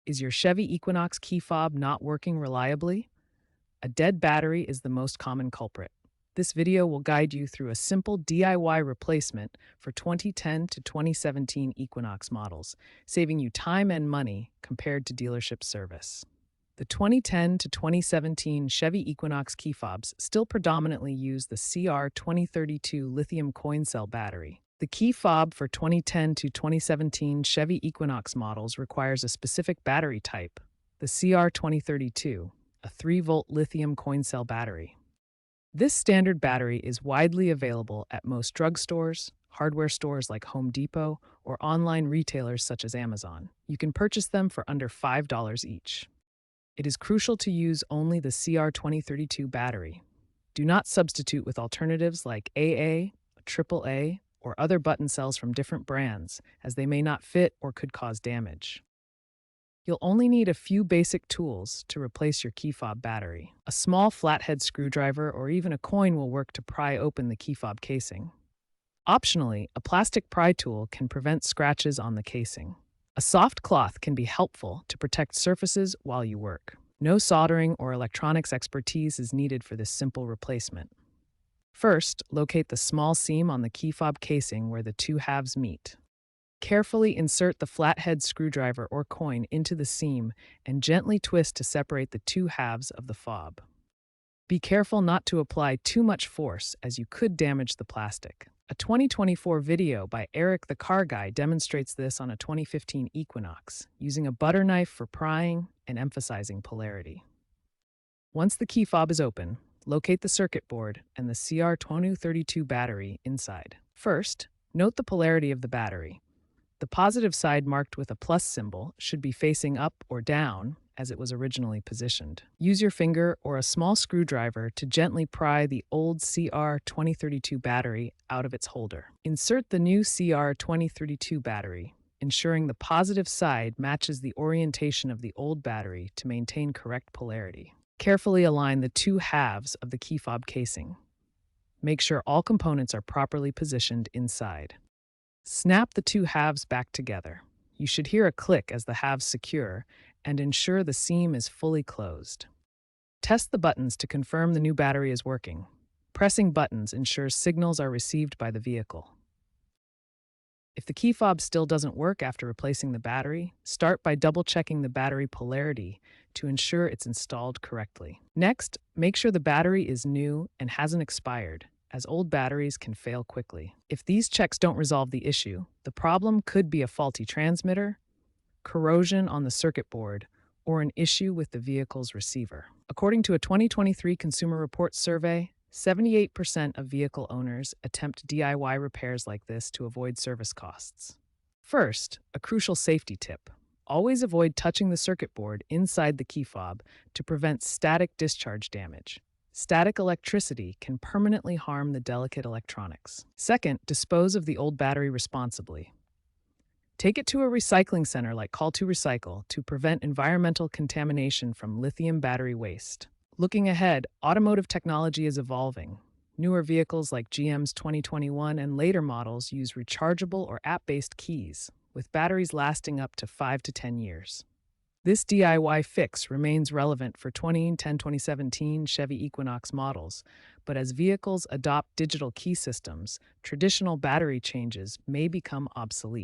Is your Chevy Equinox key fob not working reliably? A dead battery is the most common culprit. This video will guide you through a simple DIY replacement for 2010 to 2017 Equinox models, saving you time and money compared to dealership service. The 2010 to 2017 Chevy Equinox key fobs still predominantly use the CR2032 lithium coin cell battery. The key fob for 2010 to 2017 Chevy Equinox models requires a specific battery type, the CR2032, a 3-volt lithium coin cell battery. This standard battery is widely available at most drugstores, hardware stores like Home Depot, or online retailers such as Amazon. You can purchase them for under $5 each. It is crucial to use only the CR2032 battery. Do not substitute with alternatives like AA, AAA, or other button cells from different brands, as they may not fit or could cause damage. You'll only need a few basic tools to replace your key fob battery. A small flathead screwdriver or even a coin will work to pry open the key fob casing. Optionally, a plastic pry tool can prevent scratches on the casing. A soft cloth can be helpful to protect surfaces while you work. No soldering or electronics expertise is needed for this simple replacement. First, locate the small seam on the key fob casing where the two halves meet. Carefully insert the flathead screwdriver or coin into the seam and gently twist to separate the two halves of the fob. Be careful not to apply too much force, as you could damage the plastic. A 2024 video by Eric the Car Guy demonstrates this on a 2015 Equinox, using a butter knife for prying and emphasizing polarity. Once the key fob is open, locate the circuit board and the CR2032 battery inside. First, note the polarity of the battery. The positive side marked with a plus symbol should be facing up or down as it was originally positioned. Use your finger or a small screwdriver to gently pry the old CR2032 battery out of its holder. Insert the new CR2032 battery, ensuring the positive side matches the orientation of the old battery to maintain correct polarity. Carefully align the two halves of the key fob casing. Make sure all components are properly positioned inside. Snap the two halves back together. You should hear a click as the halves secure, and ensure the seam is fully closed. Test the buttons to confirm the new battery is working. Pressing buttons ensures signals are received by the vehicle. If the key fob still doesn't work after replacing the battery, start by double-checking the battery polarity to ensure it's installed correctly. Next, make sure the battery is new and hasn't expired, as old batteries can fail quickly. If these checks don't resolve the issue, the problem could be a faulty transmitter, corrosion on the circuit board, or an issue with the vehicle's receiver. According to a 2023 Consumer Reports survey, 78% of vehicle owners attempt DIY repairs like this to avoid service costs. First, a crucial safety tip. Always avoid touching the circuit board inside the key fob to prevent static discharge damage. Static electricity can permanently harm the delicate electronics. Second, dispose of the old battery responsibly. Take it to a recycling center like Call2Recycle to prevent environmental contamination from lithium battery waste. Looking ahead, automotive technology is evolving. Newer vehicles like GM's 2021 and later models use rechargeable or app-based keys, with batteries lasting up to 5 to 10 years. This DIY fix remains relevant for 2010-2017 Chevy Equinox models, but as vehicles adopt digital key systems, traditional battery changes may become obsolete.